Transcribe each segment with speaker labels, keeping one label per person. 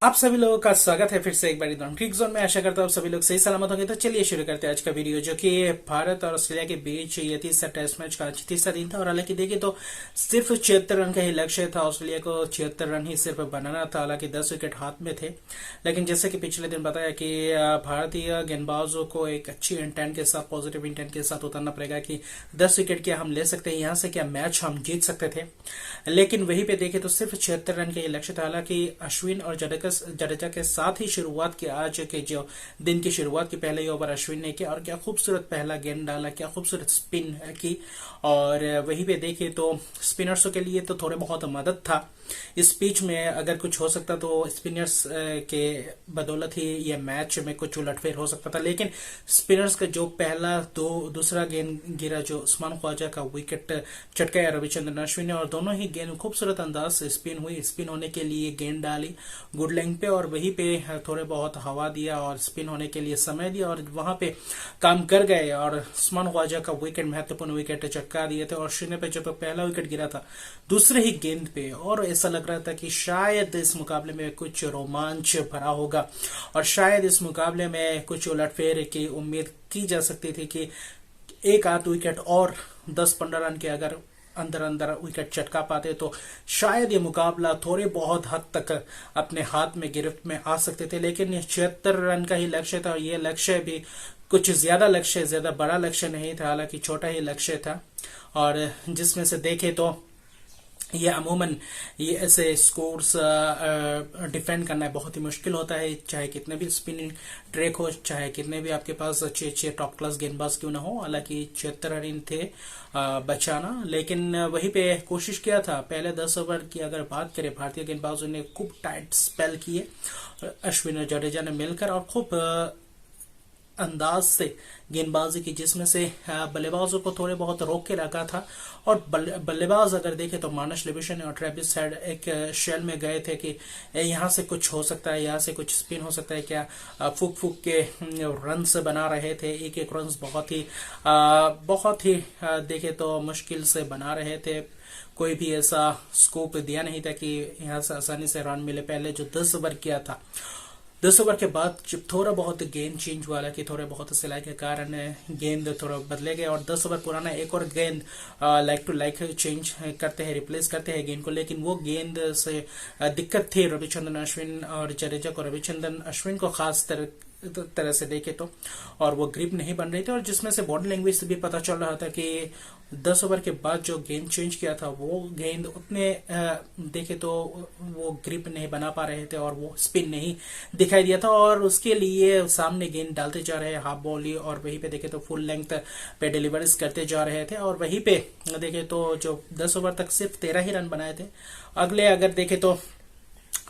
Speaker 1: आप सभी लोगों का स्वागत है फिर से एक बार क्रिक जोन में। आशा करता हूँ आप सभी लोग सही सलामत होंगे। तो चलिए शुरू करते हैं आज का वीडियो, जो कि भारत और ऑस्ट्रेलिया के बीच ये तीसरा टेस्ट मैच का आज तीसरा दिन था। और हालांकि देखिए तो सिर्फ 76 रन का ही लक्ष्य था, ऑस्ट्रेलिया को 76 रन ही सिर्फ बनाना था। हालांकि 10 विकेट हाथ में थे, लेकिन जैसे कि पिछले दिन बताया कि भारतीय गेंदबाजों को एक अच्छी इंटेंट के साथ, पॉजिटिव इंटेंट के साथ उतरना पड़ेगा कि 10 विकेट क्या हम ले सकते हैं, यहाँ से क्या मैच हम जीत सकते थे। लेकिन वहीं पे देखे तो सिर्फ 76 रन का ये लक्ष्य था। हालांकि अश्विन और जडेजा के साथ ही शुरुआत की, आज के जो दिन की शुरुआत की पहले ही ओवर अश्विन ने किया और क्या खूबसूरत पहला गेंद डाला, क्या खूबसूरत स्पिन की। और वहीं पे देखे तो स्पिनर्सों के लिए तो थोड़े बहुत मदद था इस पिच में। अगर कुछ हो सकता तो स्पिनर्स के बदौलत ही ये मैच में कुछ उलटफेर हो सकता था। लेकिन स्पिनर्स का जो पहला दूसरा गेंद गिरा, जो उस्मान ख्वाजा का विकेट चटकाया रविचंद्रन अश्विन ने, और दोनों ही गेंद खूबसूरत अंदाज से स्पिन हुई। स्पिन होने के लिए गेंद डाली गुड लेंथ पे और वहीं पे थोड़े बहुत हवा दिया और स्पिन होने के लिए समय दिया और वहां पे काम कर गए। और उस्मान ख्वाजा का विकेट, महत्वपूर्ण विकेट चटका दिए थे। और अश्विन पे जब पहला विकेट गिरा था दूसरे ही गेंद पे, और ऐसा लग रहा था कि शायद इस मुकाबले में कुछ रोमांच भरा होगा और शायद इस मुकाबले में कुछ उलटफेर की उम्मीद की जा सकती थी कि एक आध विकेट और 10-15 रन के अगर अंदर अंदर विकेट चटका पाते तो शायद ये मुकाबला थोड़े बहुत हद तक अपने हाथ में, गिरफ्त में आ सकते थे। लेकिन ये 76 रन का ही लक्ष्य था और ये लक्ष्य भी कुछ ज्यादा बड़ा लक्ष्य नहीं था, हालांकि छोटा ही लक्ष्य था। और जिसमें से देखे तो ये अमूमन ये ऐसे स्कोर्स डिफेंड करना बहुत ही मुश्किल होता है, चाहे कितने भी स्पिनिंग ट्रैक हो, चाहे कितने भी आपके पास अच्छे अच्छे टॉप क्लास गेंदबाज क्यों ना हो। हालांकि 76 रन थे बचाना, लेकिन वहीं पे कोशिश किया था। पहले 10 ओवर की अगर बात करें, भारतीय गेंदबाजों ने खूब टाइट स्पेल किए अश्विन और जडेजा ने मिलकर, और खूब अंदाज से गेंदबाजी की, जिसमें से बल्लेबाजों को थोड़े बहुत रोक के रखा था। और बल्लेबाज अगर देखें तो मानस लिबुशेन और ट्रेविस हेड एक शेल में गए थे कि यहाँ से कुछ हो सकता है, यहाँ से कुछ स्पिन हो सकता है क्या। फूक फूक के रन बना रहे थे, एक एक रन बहुत ही देखे तो मुश्किल से बना रहे थे। कोई भी ऐसा स्कोप दिया नहीं था कि यहाँ से आसानी से रन मिले। पहले जो 10 ओवर किया था, 10 ओवर के बाद जब थोड़ा बहुत गेंद चेंज हुआ, कि थोड़े बहुत सिलाई के कारण गेंद थोड़ा बदले गए और 10 ओवर पुराना एक और गेंद लाइक टू लाइक चेंज करते हैं, रिप्लेस करते हैं गेंद को। लेकिन वो गेंद से दिक्कत थी रविचंद्रन अश्विन और जडेजा को, रविचंद्रन अश्विन को खास तरह से देखे तो, और वो ग्रिप नहीं बन रही थी। और जिसमें से बॉडी लैंग्वेज से भी पता चल रहा था कि 10 ओवर के बाद जो गेंद चेंज किया था वो गेंद उतने देखे तो वो ग्रिप नहीं बना पा रहे थे और वो स्पिन नहीं दिखाई दिया था। और उसके लिए सामने गेंद डालते जा रहे हाफ बॉली, और वहीं पे देखे तो फुल लेंथ पे डिलीवरीज करते जा रहे थे। और वहीं पे देखे तो जो 10 ओवर तक सिर्फ 13 ही रन बनाए थे। अगले अगर देखे तो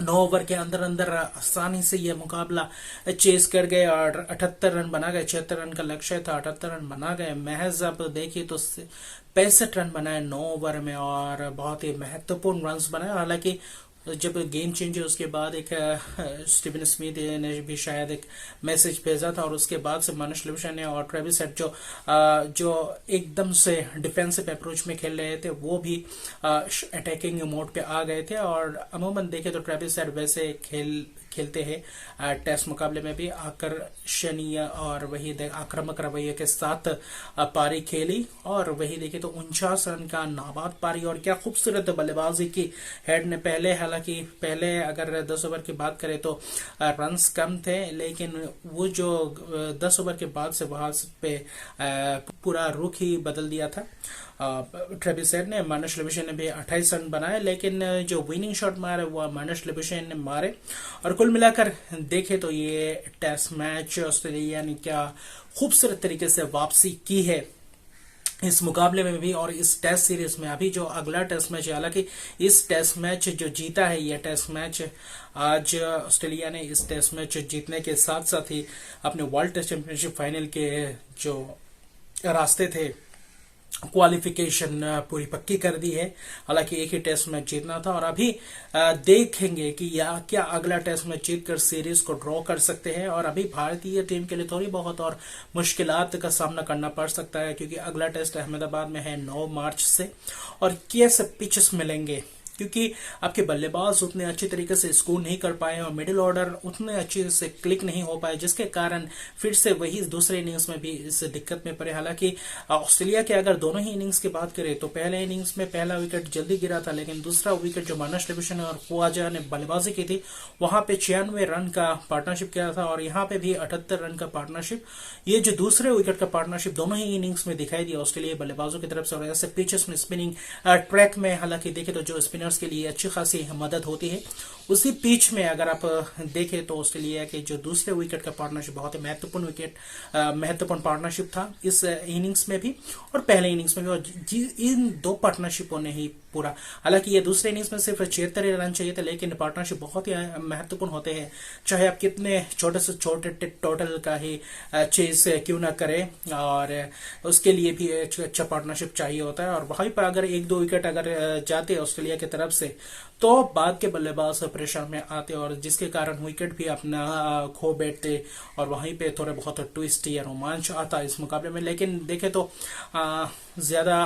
Speaker 1: 9 ओवर के अंदर अंदर आसानी से ये मुकाबला चेस कर गए और 78 रन बना गए। 76 रन का लक्ष्य था, 78 रन बना गए। महज अब देखिए तो 65 रन बनाए 9 ओवर में और बहुत ही महत्वपूर्ण रन बनाए। हालांकि जब गेम चेंज है उसके बाद एक स्टीवन स्मिथ ने भी शायद एक मैसेज भेजा था, और उसके बाद से मानुष लिबुशेन ने और ट्रेविस हेड जो एकदम से डिफेंसिव अप्रोच में खेल रहे थे, वो भी अटैकिंग मोड पे आ गए थे। और अमूमन देखे तो ट्रेविस हेड वैसे खेलते हैं टेस्ट मुकाबले में भी आकर्षणीय और वही आक्रामक रवैये के साथ पारी खेली। और वही देखे तो 49 रन का नाबाद पारी, और क्या खूबसूरत बल्लेबाजी की हेड ने। हालांकि पहले अगर 10 ओवर की बात करें तो रन्स कम थे, लेकिन वो जो 10 ओवर के बाद से वहां पे पूरा रुख ही बदल दिया था। ट्रेविस हेड ने, मानुष लिबुशेन ने भी 28 रन बनाए, लेकिन जो विनिंग शॉट मारे वो मानुष लिबुशेन ने मारे। और कुल मिलाकर देखे तो ये टेस्ट मैच ऑस्ट्रेलिया ने क्या खूबसूरत तरीके से वापसी की है इस मुकाबले में भी और इस टेस्ट सीरीज में। अभी जो अगला टेस्ट मैच है, हालांकि इस टेस्ट मैच जो जीता है, ये टेस्ट मैच आज ऑस्ट्रेलिया ने इस टेस्ट मैच जीतने के साथ साथ ही अपने वर्ल्ड टेस्ट चैंपियनशिप फाइनल के जो रास्ते थे, क्वालिफिकेशन पूरी पक्की कर दी है। हालांकि एक ही टेस्ट मैच जीतना था, और अभी देखेंगे कि क्या अगला टेस्ट मैच जीतकर सीरीज को ड्रॉ कर सकते हैं। और अभी भारतीय टीम के लिए थोड़ी बहुत और मुश्किलात का सामना करना पड़ सकता है, क्योंकि अगला टेस्ट अहमदाबाद में है 9 मार्च से। और कैसे पिचेस मिलेंगे क्योंकि आपके बल्लेबाज उतने अच्छी तरीके से स्कोर नहीं कर पाए और मिडिल ऑर्डर उतने अच्छे से क्लिक नहीं हो पाए, जिसके कारण फिर से वही दूसरे इनिंग्स में भी इस दिक्कत में पड़े। हालांकि ऑस्ट्रेलिया के अगर दोनों ही इनिंग्स की बात करें तो पहले इनिंग्स में पहला विकेट जल्दी गिरा था, लेकिन दूसरा विकेट जो मार्नस डिविशन और खुआजा ने बल्लेबाजी की थी वहां पे 96 रन का पार्टनरशिप किया था और यहाँ पे भी 78 रन का पार्टनरशिप, ये जो दूसरे विकेट का पार्टनरशिप दोनों ही इनिंग्स में दिखाई दिया ऑस्ट्रेलिया बल्लेबाजों की तरफ से। और ऐसे पिचेस में स्पिनिंग ट्रैक में हालांकि देखे तो जो स्पिनर्स के लिए अच्छी खासी मदद होती है, उसी पिच में अगर आप देखें तो ऑस्ट्रेलिया के जो दूसरे विकेट का पार्टनरशिप बहुत ही महत्वपूर्ण पार्टनरशिप था इस इनिंग्स में भी और पहले इनिंग्स में भी, और इन दो पार्टनरशिपों ने ही पूरा, हालांकि ये दूसरे इनिंग्स में सिर्फ 76 रन चाहिए थे, लेकिन पार्टनरशिप बहुत ही महत्वपूर्ण होते हैं, चाहे आप कितने छोटे से छोटे टोटल का ही चेज क्यों ना करें, और उसके लिए भी अच्छा पार्टनरशिप चाहिए होता है। और वहीं पर अगर एक दो विकेट अगर जाते ऑस्ट्रेलिया की तरफ से तो बाद के बल्लेबाज प्रेशर में आते और जिसके कारण विकेट भी अपना खो बैठते और वहीं पे थोड़े बहुत ट्विस्ट या रोमांच आता इस मुकाबले में। लेकिन देखे तो ज्यादा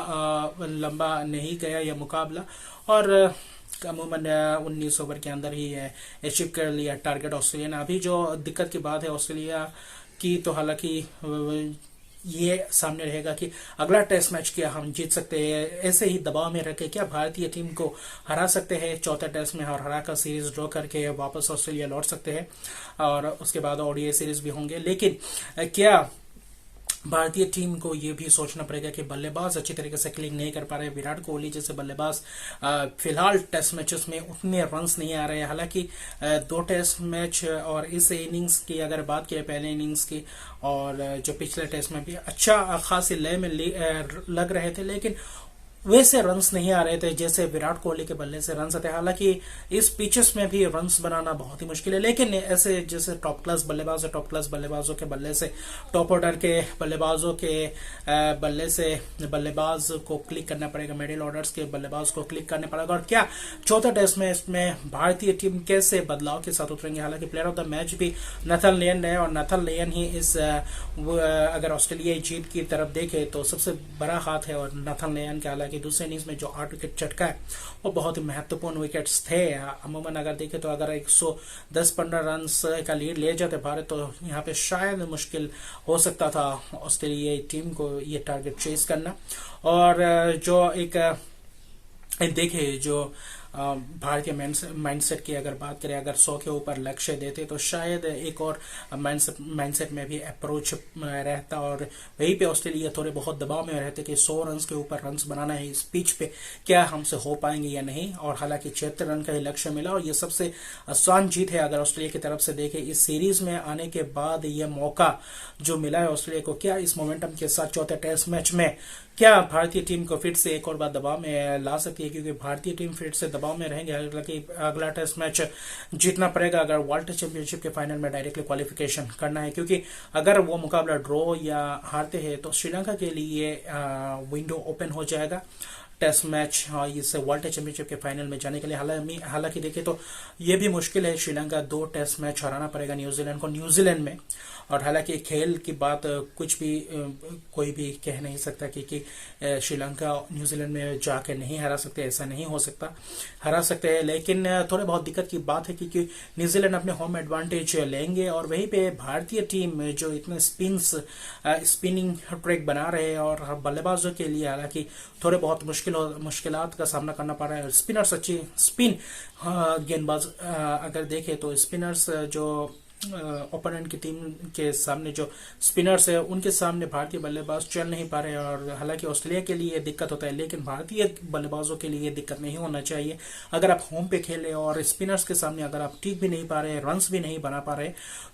Speaker 1: लंबा नहीं गया यह मुकाबला और अमूमन 19 ओवर के अंदर ही अचीव कर लिया टारगेट ऑस्ट्रेलिया ने। अभी जो दिक्कत की बात है ऑस्ट्रेलिया की, तो हालांकि ये सामने रहेगा कि अगला टेस्ट मैच क्या हम जीत सकते हैं, ऐसे ही दबाव में रखे क्या भारतीय टीम को हरा सकते हैं चौथे टेस्ट में और हरा कर सीरीज ड्रॉ करके वापस ऑस्ट्रेलिया लौट सकते हैं और उसके बाद ओडीआई सीरीज भी होंगे। लेकिन क्या भारतीय टीम को यह भी सोचना पड़ेगा कि बल्लेबाज अच्छी तरीके से क्लिक नहीं कर पा रहे, विराट कोहली जैसे बल्लेबाज फिलहाल टेस्ट मैचेस में उतने रन्स नहीं आ रहे। हालांकि 2 टेस्ट मैच और इस इनिंग्स की अगर बात करें पहले इनिंग्स की और जो पिछले टेस्ट में भी अच्छा खासी लय में लग रहे थे, लेकिन वैसे रन्स नहीं आ रहे थे जैसे विराट कोहली के बल्ले से रन्स आते। हालांकि इस पिचेस में भी रन्स बनाना बहुत ही मुश्किल है, लेकिन ऐसे जैसे टॉप क्लास बल्लेबाज है, टॉप क्लास बल्लेबाजों के बल्ले से, टॉप ऑर्डर के बल्लेबाजों के बल्ले से बल्लेबाज को क्लिक करना पड़ेगा, मिडिल ऑर्डर्स के बल्लेबाज को क्लिक करना पड़ेगा। और क्या चौथा टेस्ट में इसमें भारतीय टीम कैसे बदलाव के साथ उतरेंगे। हालांकि प्लेयर ऑफ द मैच भी नथन लियन है और नथन लियन ही इस अगर ऑस्ट्रेलियाई जीत की तरफ देखे तो सबसे बड़ा हाथ है और नथन लियन के। हालांकि दूसरे इनिंग्स में जो 8 विकेट चटका है वो बहुत ही महत्वपूर्ण विकेट्स थे। अमूमन अगर देखें तो अगर 110-15 रन का लीड ले जाते भारत तो यहाँ पे शायद मुश्किल हो सकता था ऑस्ट्रेलियाई टीम को ये टारगेट चेस करना। और जो एक देखे जो भारतीय माइंडसेट की अगर बात करें, अगर 100 के ऊपर लक्ष्य देते तो शायद एक और माइंडसेट में भी अप्रोच रहता और वहीं पे ऑस्ट्रेलिया थोड़े बहुत दबाव में रहते कि 100 रन के ऊपर रन बनाना है इस पिच पे, क्या हमसे हो पाएंगे या नहीं। और हालांकि 76 रन का ही लक्ष्य मिला और ये सबसे आसान जीत है अगर ऑस्ट्रेलिया की तरफ से देखे इस सीरीज में आने के बाद। यह मौका जो मिला है ऑस्ट्रेलिया को, क्या इस मोमेंटम के साथ चौथे टेस्ट मैच में क्या भारतीय टीम को फिर से एक और बार दबाव में ला सकती है, क्योंकि भारतीय टीम फिर से दबाव में रहेंगे। हालांकि अगला टेस्ट मैच जीतना पड़ेगा अगर वर्ल्ड चैंपियनशिप के फाइनल में डायरेक्टली क्वालिफिकेशन करना है, क्योंकि अगर वो मुकाबला ड्रॉ या हारते हैं तो श्रीलंका के लिए विंडो ओपन हो जाएगा टेस्ट मैच इस वर्ल्ड चैंपियनशिप के फाइनल में जाने के लिए। हालांकि देखें तो ये भी मुश्किल है, श्रीलंका 2 टेस्ट मैच हराना पड़ेगा न्यूजीलैंड को न्यूजीलैंड में। और हालांकि खेल की बात कुछ भी कोई भी कह नहीं सकता कि श्रीलंका न्यूजीलैंड में जाके नहीं हरा सकते, ऐसा नहीं हो सकता, हरा सकते हैं। लेकिन थोड़े बहुत दिक्कत की बात है क्योंकि न्यूजीलैंड अपने होम एडवांटेज लेंगे और वहीं पे भारतीय टीम जो इतने स्पिनिंग ट्रैक बना रहे हैं और बल्लेबाजों के लिए हालांकि थोड़े बहुत मुश्किलात का सामना करना पड़ रहा है। स्पिनर्स अच्छी गेंदबाज अगर देखें तो स्पिनर्स जो ओपोनेंट की टीम के सामने जो स्पिनर्स है उनके सामने भारतीय बल्लेबाज चल नहीं पा रहे हैं। और हालांकि ऑस्ट्रेलिया के लिए दिक्कत होता है, लेकिन भारतीय बल्लेबाजों के लिए दिक्कत नहीं होना चाहिए। अगर आप होम पे खेले और स्पिनर्स के सामने अगर आप टिक भी नहीं पा रहे, रन्स भी नहीं बना पा रहे,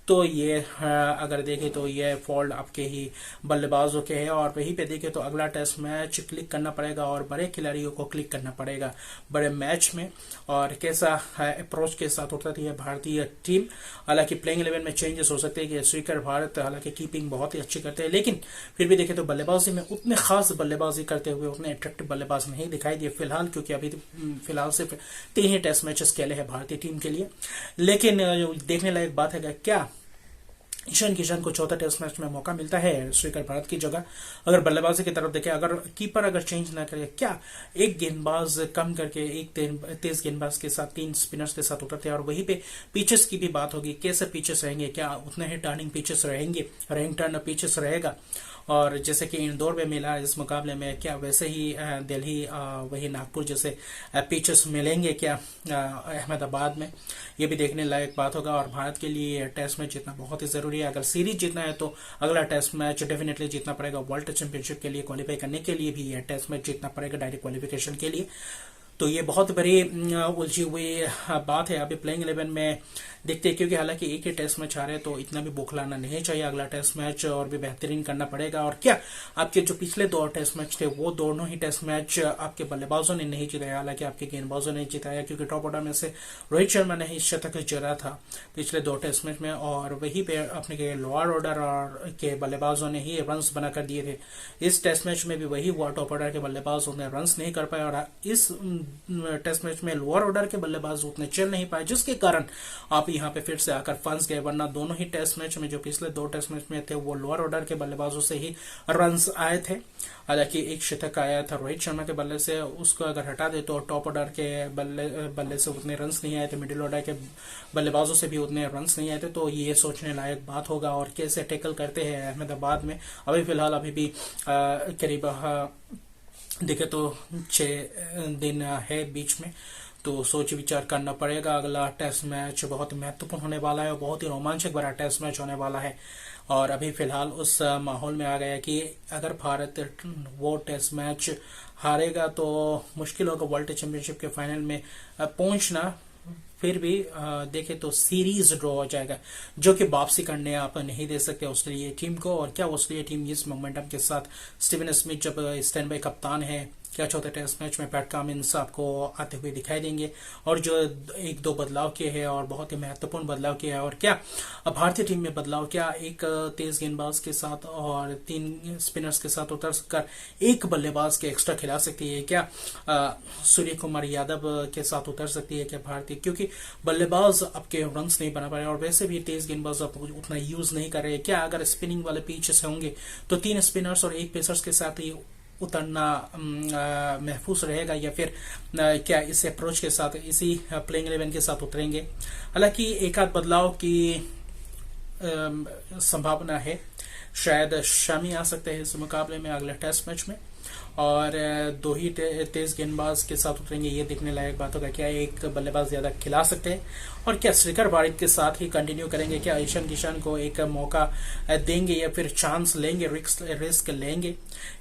Speaker 1: तो ये अगर देखें तो ये फॉल्ट आपके ही बल्लेबाजों के है। और वहीं पे देखें तो अगला टेस्ट मैच क्लिक करना पड़ेगा और बड़े खिलाड़ियों को क्लिक करना पड़ेगा बड़े मैच में। और कैसा अप्रोच के साथ उतरती है भारतीय टीम। हालांकि प्लेइंग 11 में चेंजेस हो सकते हैं कि श्रीकर भारत हालांकि कीपिंग बहुत ही अच्छी करते हैं, लेकिन फिर भी देखें तो बल्लेबाजी में उतने खास बल्लेबाजी करते हुए उतने अट्रैक्टिव बल्लेबाज नहीं दिखाई दिए फिलहाल, क्योंकि अभी फिलहाल सिर्फ 3 ही टेस्ट मैचेस खेले हैं भारतीय टीम के लिए। लेकिन देखने लायक बात है क्या ईशान किशन को चौथा टेस्ट मैच में मौका मिलता है श्रीकर भारत की जगह। अगर बल्लेबाजी की तरफ देखें, अगर कीपर अगर चेंज ना करे, क्या एक गेंदबाज कम करके एक तेज गेंदबाज के साथ 3 स्पिनर्स के साथ उतरते हैं। और वहीं पे पिचेस की भी बात होगी, कैसे पिचेस रहेंगे, क्या उतने ही टर्निंग पिचेस रहेंगे, रैंक टर्न पिचेस रहेगा। और जैसे कि इंदौर में मिला इस मुकाबले में, क्या वैसे ही दिल्ली वही नागपुर जैसे पिचेस मिलेंगे क्या अहमदाबाद में, ये भी देखने लायक बात होगा। और भारत के लिए टेस्ट मैच जीतना बहुत ही जरूरी है। अगर सीरीज जीतना है तो अगला टेस्ट मैच डेफिनेटली जीतना पड़ेगा। वर्ल्ड चैंपियनशिप के लिए क्वालिफाई करने के लिए भी यह टेस्ट मैच जीतना पड़ेगा, डायरेक्ट क्वालिफिकेशन के लिए। तो ये बहुत बड़ी उलझी हुई बात है अभी प्लेइंग 11 में। देखते हैं, क्योंकि हालांकि एक ही टेस्ट मैच आ रहे हैं तो इतना भी बौखलाना नहीं चाहिए। अगला टेस्ट मैच और भी बेहतरीन करना पड़ेगा। और क्या आपके जो पिछले 2 टेस्ट मैच थे वो दोनों ही टेस्ट मैच आपके बल्लेबाजों ने नहीं जिताया, हालांकि आपके गेंदबाजों ने जिताया, क्योंकि टॉप ऑर्डर में से रोहित शर्मा ने ही शतक जड़ा था पिछले 2 टेस्ट मैच में। और वहीं पे अपने लोअर ऑर्डर और के बल्लेबाजों ने ही रन बनाकर दिए थे। इस टेस्ट मैच में भी वही हुआ, टॉप ऑर्डर के बल्लेबाज उतने रन नहीं कर पाए और इस टेस्ट मैच में लोअर ऑर्डर के बल्लेबाज उतने चल नहीं पाए, जिसके कारण आप यहाँ पे फिर से आकर फंस गए। वरना दोनों ही टेस्ट मैच में, जो पिछले 2 टेस्ट मैच में थे, वो लोअर ऑर्डर के बल्लेबाजों से ही रन्स आए थे। हालांकि एक शतक आया था रोहित शर्मा के बल्ले से, उसको अगर हटा दे तो टॉप ऑर्डर के बल्ले से उतने रन्स नहीं आए थे, मिडिल ऑर्डर के बल्लेबाजों से भी उतने रन्स नहीं आए थे। तो ये सोचने लायक बात होगा। और कैसे टैकल करते हैं अहमदाबाद में, अभी फिलहाल अभी भी करीब देखे तो 6 दिन है बीच में, तो सोच विचार करना पड़ेगा। अगला टेस्ट मैच बहुत महत्वपूर्ण होने वाला है और बहुत ही रोमांचक भरा टेस्ट मैच होने वाला है। और अभी फिलहाल उस माहौल में आ गया कि अगर भारत वो टेस्ट मैच हारेगा तो मुश्किल होगा वर्ल्ड चैंपियनशिप के फाइनल में पहुंचना। फिर भी देखे तो सीरीज ड्रॉ हो जाएगा, जो कि वापसी करने आप नहीं दे सकते ऑस्ट्रेलिया टीम को। और क्या ऑस्ट्रेलिया टीम इस मोमेंटम के साथ, स्टीवन स्मिथ जब स्टैंड बाय कप्तान है, क्या चौथे टेस्ट मैच में पैट कमिंस आपको आते हुए दिखाई देंगे। और जो 1-2 बदलाव किए हैं और बहुत ही महत्वपूर्ण बदलाव किया है। और क्या भारतीय टीम में बदलाव, क्या एक तेज गेंदबाज के साथ और 3 स्पिनर्स के साथ उतर कर एक बल्लेबाज के एक्स्ट्रा खिला सकती है क्या, सूर्य कुमार यादव के साथ उतर सकती है क्या भारतीय, क्योंकि बल्लेबाज आपके रन्स नहीं बना पा रहे और वैसे भी तेज गेंदबाज आप उतना यूज नहीं कर रहे। क्या अगर स्पिनिंग वाले पिचेस होंगे तो 3 स्पिनर्स और 1 पेसर्स के साथ ही उतरना महफूज रहेगा, या फिर क्या इस अप्रोच के साथ, इसी प्लेइंग 11 के साथ उतरेंगे। हालांकि एक आध बदलाव की संभावना है, शायद शमी आ सकते हैं इस मुकाबले में अगले टेस्ट मैच में। और 2 ही तेज गेंदबाज के साथ उतरेंगे, ये देखने लायक बात होगा। क्या एक बल्लेबाज ज्यादा खिला सकते हैं और क्या श्रीकर भारत के साथ ही कंटिन्यू करेंगे, क्या ईशान किशन को एक मौका देंगे या फिर चांस लेंगे, रिस्क लेंगे,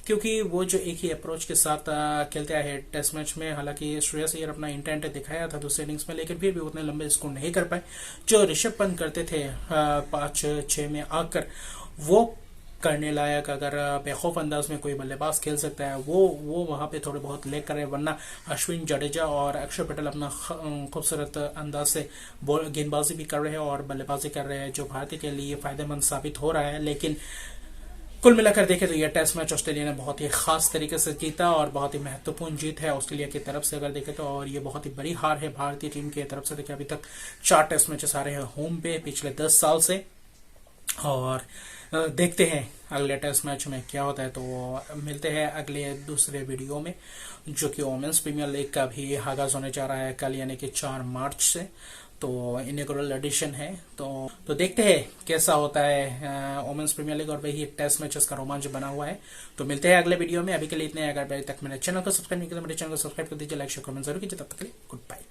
Speaker 1: क्योंकि वो जो एक ही अप्रोच के साथ खेलते आए टेस्ट मैच में। हालांकि श्रेयस अय्यर अपना इंटेंट दिखाया था दूसरे इनिंग्स में, लेकिन फिर भी उतने लंबे स्कोर नहीं कर पाए जो ऋषभ पंत करते थे 5-6 में आकर। वो करने लायक अगर बेखौफ अंदाज में कोई बल्लेबाज खेल सकता है, वो वहां पे थोड़े बहुत लेग करे। वरना अश्विन जडेजा और अक्षर पटेल अपना खूबसूरत अंदाज से गेंदबाजी भी कर रहे हैं और बल्लेबाजी कर रहे हैं, जो भारतीय के लिए फायदेमंद साबित हो रहा है। लेकिन कुल मिलाकर देखें तो यह टेस्ट मैच ऑस्ट्रेलिया ने बहुत ही खास तरीके से जीता और बहुत ही महत्वपूर्ण जीत है ऑस्ट्रेलिया की तरफ से अगर देखें तो। और ये बहुत ही बड़ी हार है भारतीय टीम की तरफ से। देखिए अभी तक 4 टेस्ट मैचेस आ रहे हैं होम पे पिछले 10 साल से। और देखते हैं अगले टेस्ट मैच में क्या होता है। तो मिलते हैं अगले दूसरे वीडियो में, जो कि वोमेन्स प्रीमियर लीग का भी आगाज होने जा रहा है कल, यानी कि 4 मार्च से। तो इनॉग्रल एडिशन है, तो देखते हैं कैसा होता है वोमेन्स प्रीमियर लीग और वही टेस्ट मैचेस का रोमांच बना हुआ है। तो मिलते हैं अगले वीडियो में। अभी के लिए इतने। अगर अभी तक मेरे चैनल को सब्सक्राइब नहीं किया तो मेरे चैनल को सब्सक्राइब कर दीजिए, लाइक शेयर कमेंट जरूर कीजिए। तब तक के लिए गुड बाय।